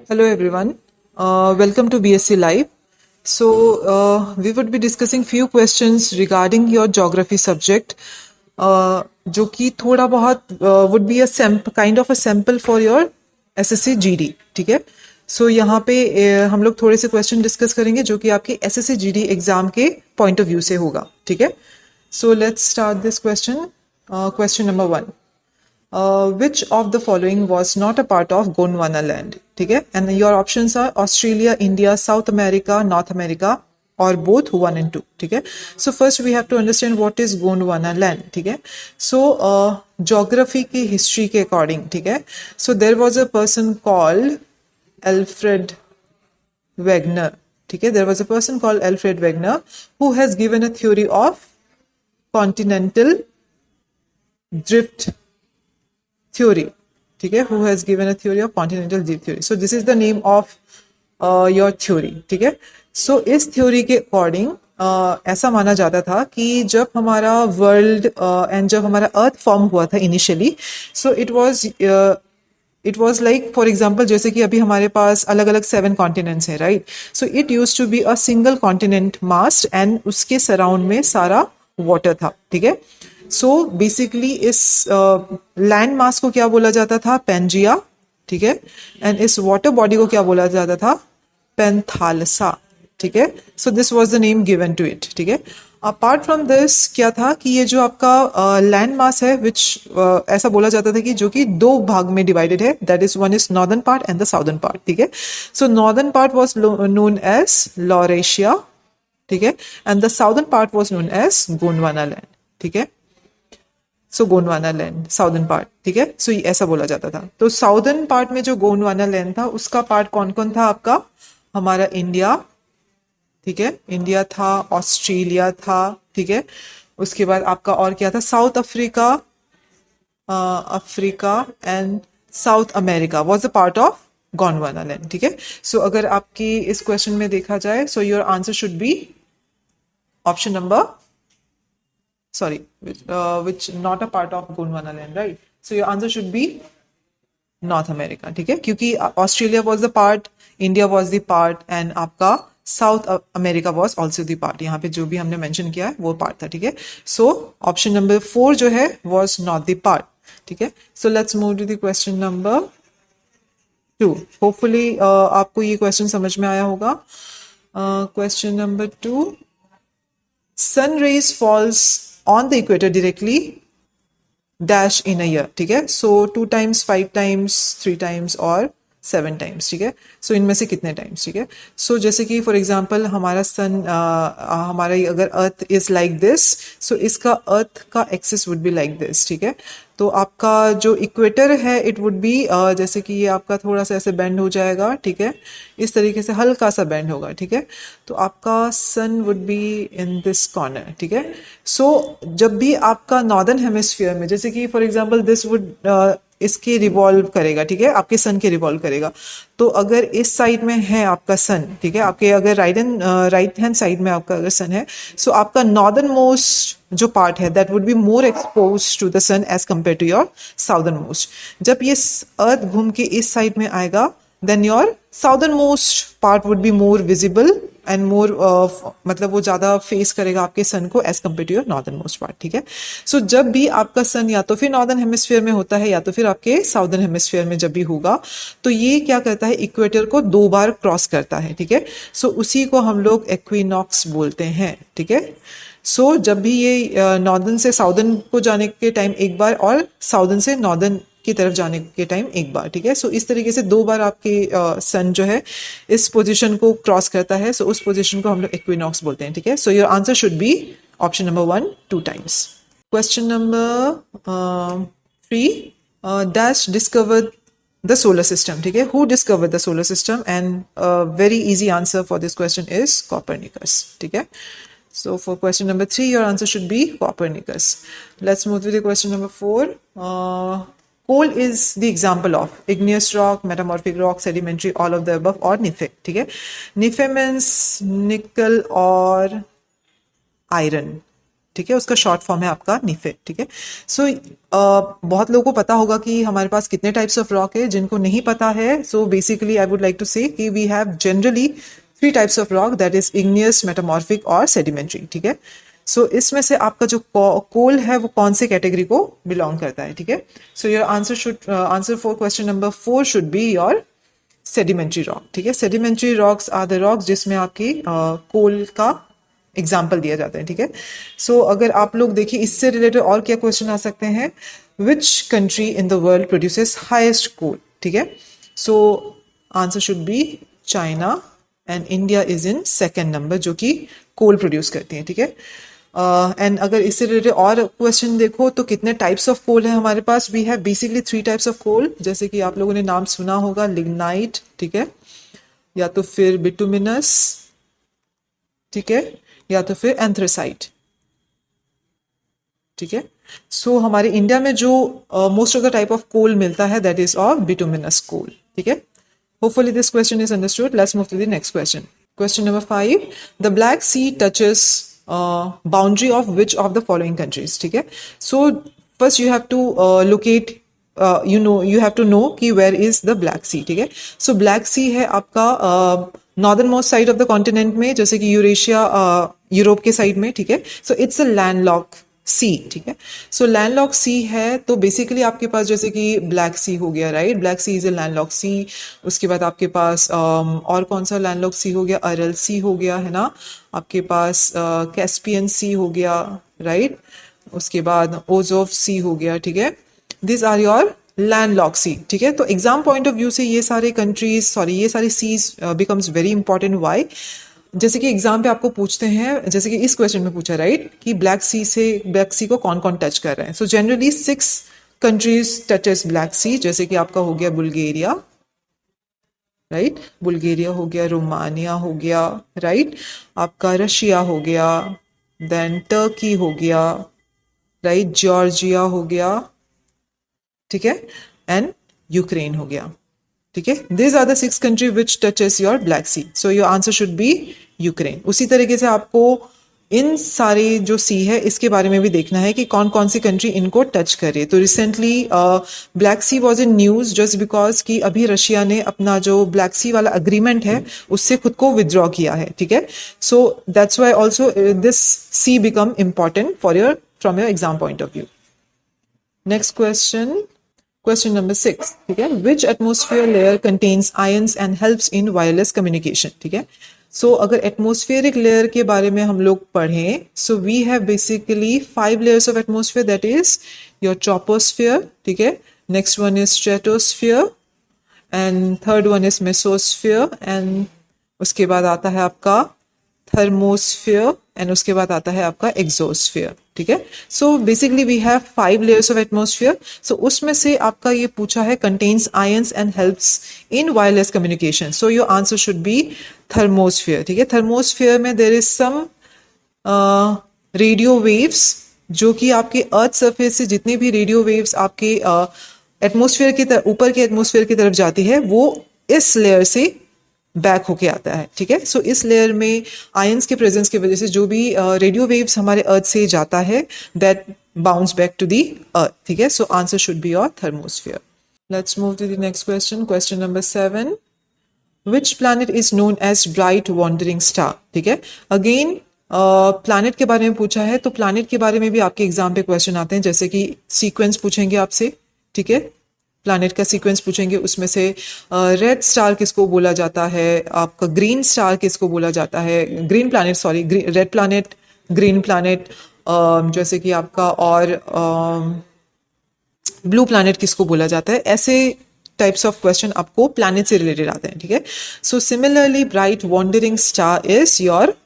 Hello everyone, welcome to BSc Live. So we would be discussing few questions regarding your geography subject, जो कि थोड़ा बहुत would be a kind of a sample for your SSC GD, ठीक है? So यहाँ पे हम लोग थोड़े से क्वेश्चन डिस्कस करेंगे जो कि आपके SSC GD एग्जाम के पॉइंट ऑफ व्यू से होगा, ठीक है? So let's start this question. Question number 1. Which of the following was not a part of Gondwana land? ठीक है? And your options are Australia, India, South America, North America, or both 1 and 2. ठीक है? So first we have to understand what is Gondwana land. ठीक है? So geography की history के according, ठीक है? So there was a person called Alfred Wegener. ठीक है? There was a person called Alfred Wegener who has given a theory of continental drift theory, ठीक है? Who has given a theory of continental drift theory. So this is the name of your theory, ठीक है? So इस theory के according ऐसा माना जाता था कि जब हमारा वर्ल्ड एंड जब हमारा अर्थ फॉर्म हुआ था initially, so it was like for example जैसे कि अभी हमारे पास अलग अलग 7 कॉन्टिनेंट्स हैं, right? So it use to be a single continent mass and उसके सराउंड में सारा वाटर था, ठीक है? सो बेसिकली इस लैंड मास को क्या बोला जाता था? पेंजिया, ठीक है? एंड इस वाटर बॉडी को क्या बोला जाता था? पेंथालसा, ठीक है? So this was the name given to it, ठीक है? अपार्ट फ्रॉम दिस क्या था कि ये जो आपका लैंड मास है विच ऐसा बोला जाता था कि जो कि 2 भाग में डिवाइडेड है, that is one is northern part and the southern part, ठीक है? So northern part was known as Laurasia, ठीक है? And the southern part was known as Gondwana land, ठीक है? So Gondwana land southern part, ठीक है? सो ऐसा बोला जाता था। तो साउदर्न पार्ट में जो गोंडवाना लैंड था उसका पार्ट कौन कौन था आपका? हमारा इंडिया, ठीक है? इंडिया था, ऑस्ट्रेलिया था, ठीक है? उसके बाद आपका और क्या था? South Africa, Africa and south America was a part of Gondwana land, ठीक है? सो अगर आपकी इस क्वेश्चन में देखा जाए, सो your answer should be option number which not a part of Gondwana land, right? So your answer should be North America, ठीक है? क्योंकि Australia was the part, India was the part, and आपका South America was also the part. यहाँ पे जो भी हमने mention किया है वो part था, ठीक है? So option number 4 जो है was not the part, ठीक है? So let's move to the question number 2. Hopefully आपको ये question समझ में आया होगा. Question number 2. Sun rays falls on the equator directly dash in a year, ठीक है? So 2 times, 5 times, 3 times और 7 times, ठीक है? सो इनमें से कितने टाइम्स, ठीक है? सो जैसे कि फॉर एग्जांपल हमारा सन हमारा अगर अर्थ इज लाइक दिस, सो इसका अर्थ का axis would be like this, ठीक है? तो आपका जो इक्वेटर है इट वुड बी जैसे कि ये आपका थोड़ा सा ऐसे बेंड हो जाएगा, ठीक है? इस तरीके से हल्का सा बेंड होगा, ठीक है? तो आपका sun would be in this corner, ठीक है? सो जब भी आपका नॉर्दर्न हेमिस्फीयर में जैसे कि फॉर एग्जांपल दिस वुड इसके रिवॉल्व करेगा, ठीक है? आपके सन के रिवॉल्व करेगा। तो अगर इस साइड में है आपका सन, ठीक है? आपके अगर राइट हैंड साइड में आपका अगर सन है, सो आपका नॉर्दर्न मोस्ट जो पार्ट है that would be more expose to the sun as compare to your southern most. जब ये अर्थ घूम के इस साइड में आएगा, then your southern most part would be more visible and more मतलब वो ज्यादा फेस करेगा आपके सन को as compare to your northern most part, ठीक है? सो जब भी आपका सन या तो फिर नॉर्दर्न हेमिस्फीयर में होता है या तो फिर आपके साउदर्न हेमिस्फीयर में जब भी होगा, तो ये क्या करता है? इक्वेटर को 2 बार क्रॉस करता है, ठीक है? सो उसी को हम लोग एक्विनॉक्स बोलते हैं, ठीक है? सो जब भी ये नॉर्दर्न से साउदर्न को जाने के टाइम एक बार और साउदर्न से नॉर्दर्न की तरफ जाने के टाइम एक बार, ठीक है? सो इस तरीके से 2 बार आपके सन जो है इस पोजीशन को क्रॉस करता है, सो उस पोजीशन को हम लोग इक्विनॉक्स बोलते हैं, ठीक है? So your answer should be option number 1 2 times. Question number 3. Dash discovered the solar system, ठीक है? Who discovered the solar system? And very easy answer for this question is Copernicus, ठीक है? So for question number 3, your answer should be Copernicus. Let's move to the question number 4. Coal is the example of igneous rock, metamorphic rock, sedimentary, all of the above, or Nephe, ठीक है? Nephe means nickel or iron, ठीक है, उसका short form है आपका नीफे, ठीक है। सो बहुत लोगों को पता होगा कि हमारे पास कितने टाइप्स ऑफ रॉक है। जिनको नहीं पता है, so basically I would like to say कि we have generally 3 types of rock, that is igneous, metamorphic और सेडिमेंट्री, ठीक है। सो इसमें से आपका जो कोल है वो कौन से कैटेगरी को बिलोंग करता है, ठीक है। So your answer for question number 4 should be your sedimentary rock, ठीक है। Sedimentary rocks are the rocks जिसमें आपकी कोल का एग्जाम्पल दिया जाता है, ठीक है। सो अगर आप लोग देखिए इससे रिलेटेड और क्या क्वेश्चन आ सकते हैं, which country in the world produces highest coal, ठीक है। So answer should be China and India is in second number जो कि कोल प्रोड्यूस करती है, ठीक है। एंड अगर इससे रिलेटेड और क्वेश्चन देखो तो कितने टाइप्स ऑफ कोल है हमारे पास, we have basically 3 types of coal, जैसे कि आप लोगों ने नाम सुना होगा, लिग्नाइट, ठीक है, या तो फिर बिटुमिनस, ठीक है, या तो फिर एंथ्रेसाइट, ठीक है। सो हमारे इंडिया में जो most of the type of coal मिलता है that is of bituminous coal, ठीक है। Hopefully this question is understood. Let's move to the next question. Question number 5. The Black Sea touches boundary of which of the following countries? ठीक है. So first you have to locate. You have to know कि where is the Black Sea, ठीक है. So Black Sea है आपका northern most side of the continent में, जैसे कि यूरेशिया, यूरोप के साइड में, ठीक है. सो इट्स अ लैंडलॉक सी, ठीक है. सो लैंडलॉक सी है तो बेसिकली आपके पास जैसे कि ब्लैक सी हो गया, right. Black Sea is a landlocked sea. उसके बाद आपके पास और कौन सा लैंडलॉक सी हो गया, अरल सी हो गया, है ना. आपके पास कैस्पियन सी हो गया, राइट. उसके बाद ओजोव सी हो गया, ठीक है. दिस आर योर लैंडलॉक सी, ठीक है. तो एग्जाम पॉइंट ऑफ व्यू से ये सारे कंट्रीज, ये सारे seas becomes very important. Why? जैसे कि एग्जाम पे आपको पूछते हैं, जैसे कि इस क्वेश्चन में पूछा, राइट, कि ब्लैक सी को कौन कौन टच कर रहे हैं. So generally 6 countries touches Black Sea, जैसे कि आपका हो गया बुल्गारिया, राइट. बुल्गारिया हो गया, रोमानिया हो गया, राइट. आपका रशिया हो गया, देन टर्की हो गया, राइट. जॉर्जिया हो गया, ठीक है, एंड यूक्रेन हो गया, ठीक है. This are the 6 country which touches your black sea. So your answer should be Ukraine. उसी तरीके से आपको इन सारे जो सी है इसके बारे में भी देखना है कि कौन कौन सी कंट्री इनको टच करे. तो recently black sea was in news just because कि अभी रशिया ने अपना जो ब्लैक सी वाला अग्रीमेंट है उससे खुद को विदड्रॉ किया है, ठीक है. So that's why also this sea become important for your from your exam point of view. Next question number 6, ठीक है. Which atmosphere layer contains ions and helps in wireless communication, ठीक है. सो अगर एटमोस्फेयरिक लेयर के बारे में हम लोग पढ़ें, so we have basically 5 layers of atmosphere, that is your troposphere, ठीक है. Next one is stratosphere and third one is mesosphere and उसके बाद आता है आपका थर्मोस्फेयर एंड उसके बाद आता है आपका एक्सोस्फेयर, ठीक है. So basically we have 5 layers of atmosphere. So उसमें से आपका ये पूछा है contains ions and helps in wireless communication. So your answer should be thermosphere, ठीक है. थर्मोस्फेयर में there is some radio waves जो कि आपके अर्थ सरफेस से जितने भी रेडियो वेव्स आपके एटमोस्फेयर की तरफ, ऊपर के एटमोस्फेयर की तरफ जाती है, वो इस लेयर से बैक होके आता है, ठीक है. सो इस लेयर में आयंस के प्रेजेंस की वजह से जो भी रेडियो वेव्स हमारे अर्थ से जाता है that bounce back to the earth, ठीक है. So answer should be your thermosphere. Let's move to the next question. Question number 7. Which planet is known as bright wandering star, ठीक है. अगेन प्लैनेट के बारे में पूछा है, तो प्लैनेट के बारे में भी आपके एग्जाम पे क्वेश्चन आते हैं, जैसे कि सीक्वेंस पूछेंगे आपसे, ठीक है. प्लैनेट का सीक्वेंस पूछेंगे, उसमें से रेड स्टार किसको बोला जाता है, आपका ग्रीन स्टार किसको बोला जाता है, green planet, sorry, red planet, green planet, जैसे कि आपका और ब्लू प्लैनेट किसको बोला जाता है. ऐसे टाइप्स ऑफ क्वेश्चन आपको प्लैनेट से रिलेटेड आते हैं, ठीक है. So similarly bright wandering star is your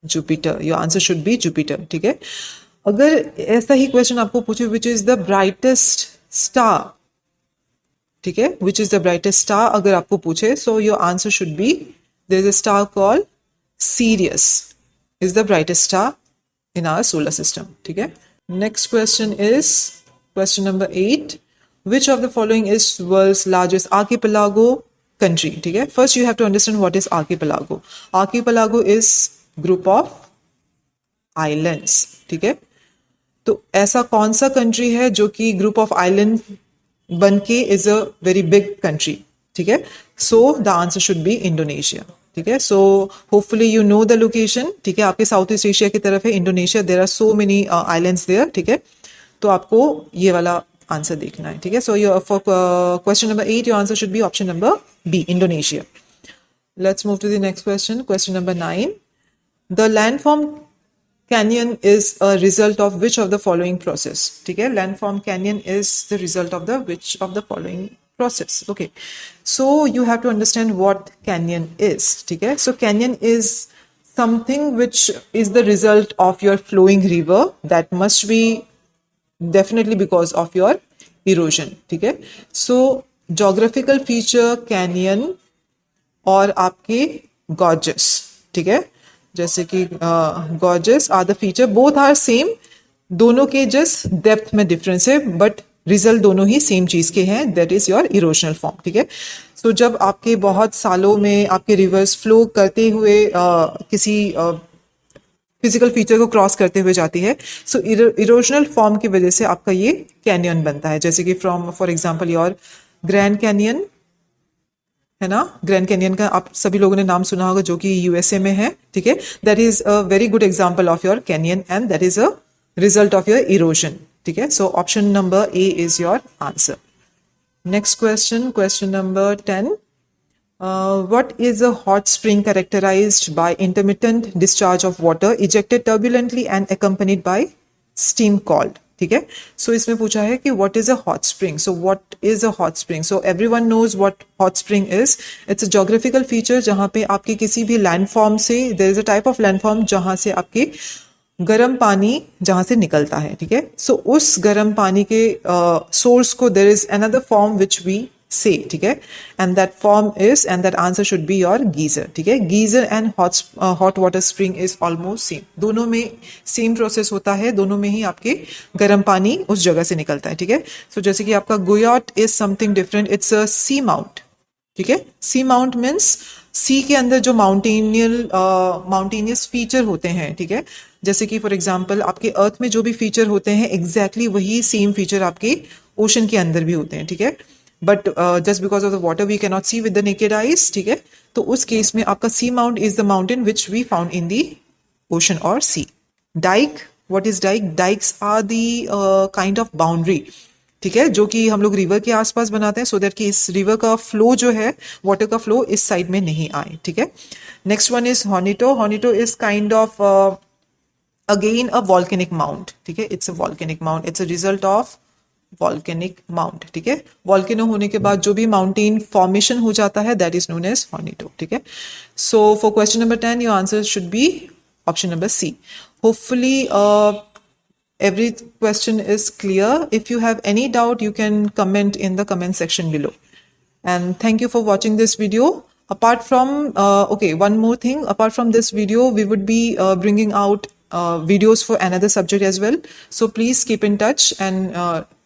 Jupiter. Your answer should be Jupiter, ठीक है. अगर ऐसा ही क्वेश्चन आपको पूछे which is the brightest star, ठीक है, which is the brightest star अगर आपको पूछे, so your answer should be there is a star called Sirius is the brightest star in our solar system, ठीक है. Next question is question number 8. Which of the following is world's largest archipelago country, ठीक है. First you have to understand what is archipelago. Archipelago is group of islands, ठीक है। तो ऐसा कौन सा कंट्री है जो कि ग्रुप ऑफ आइलैंड बन के is a very big country, ठीक है। So the answer should be Indonesia, ठीक है। So hopefully you know the location, ठीक है। आपके साउथ ईस्ट एशिया की तरफ है Indonesia, there are so many islands there, ठीक है। तो आपको ये वाला आंसर देखना है, ठीक है। So your for question number 8 your answer should be option number B, Indonesia. Let's move to the next question. Question number 9. The landform canyon is a result of which of the following process? ठीक है, landform canyon is the result of the which of the following process? Okay, so you have to understand what canyon is. ठीक है, so canyon is something which is the result of your flowing river that must be definitely because of your erosion. ठीक है, so geographical feature canyon और आपके gorges, ठीक है। जैसे कि gorges are the feature, both are same, दोनों के जस्ट डेप्थ में डिफरेंस है बट रिजल्ट दोनों ही सेम चीज के हैं, that is your erosional form, ठीक है। सो जब आपके बहुत सालों में आपके रिवर्स फ्लो करते हुए किसी फिजिकल फीचर को क्रॉस करते हुए जाती है, सो इरोशनल फॉर्म की वजह से आपका ये कैनियन बनता है। जैसे कि from for example your grand canyon है ना, ग्रैंड कैनियन का आप सभी लोगों ने नाम सुना होगा जो कि यूएसए में है, ठीक है। That is a very good example of your canyon and that is a result of your erosion, ठीक है। So option number A is your answer. Next question, question number 10. What is a hot spring characterized by intermittent discharge of water ejected turbulently and accompanied by steam called? ठीक है, सो इसमें पूछा है कि what is a hot spring. So what is a hot spring? So everyone knows what hot spring is. It's a geographical feature जहां पे आपके किसी भी लैंडफॉर्म से, there is a type of landform जहां से आपके गर्म पानी जहां से निकलता है, ठीक है। सो उस गर्म पानी के सोर्स को there is another form which we say, ठीक है, and that form is, and that answer should be your geyser, ठीक है। Geyser and hot water spring is almost same, दोनों में सेम प्रोसेस होता है, दोनों में ही आपके गर्म पानी उस जगह से निकलता है, ठीक है। सो जैसे कि आपका guyot is something different, it's a seamount, ठीक है। सी माउंट मीन्स सी के अंदर जो माउंटेनियस फीचर होते हैं, ठीक है। जैसे कि फॉर एग्जांपल आपके अर्थ में जो भी फीचर होते हैं एग्जैक्टली वही सेम फीचर आपके ओशन के अंदर भी होते हैं, ठीक है। But just because of the water we can not see with the naked eyes, ठीक है। तो उस केस में आपका sea mount is the mountain which we found in the ocean और sea. Dike, what is dike? Dikes are the kind of boundary, ठीक है, जो कि हम लोग रिवर के आसपास बनाते हैं सो दैट कि इस रिवर का फ्लो जो है, वाटर का फ्लो इस साइड में नहीं आए, ठीक है। Next one is hornito. Hornito is kind of again a volcanic mount, ठीक है। It's a volcanic mount, it's a result of volcanic mount, ठीक है। वॉल्केनो होने के बाद जो भी माउंटेन फॉर्मेशन हो जाता है that is known as hornito, ठीक है। So for question number 10 your answer should be option number C. Hopefully every question is clear. If you have any doubt, you can comment in the comment section below. And thank you for watching this video. Apart from, okay, one more thing. Apart from this video, we would be bringing out videos for another subject as well. So please keep in touch and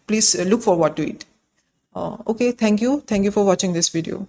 please look forward to it. Okay, thank you. Thank you for watching this video.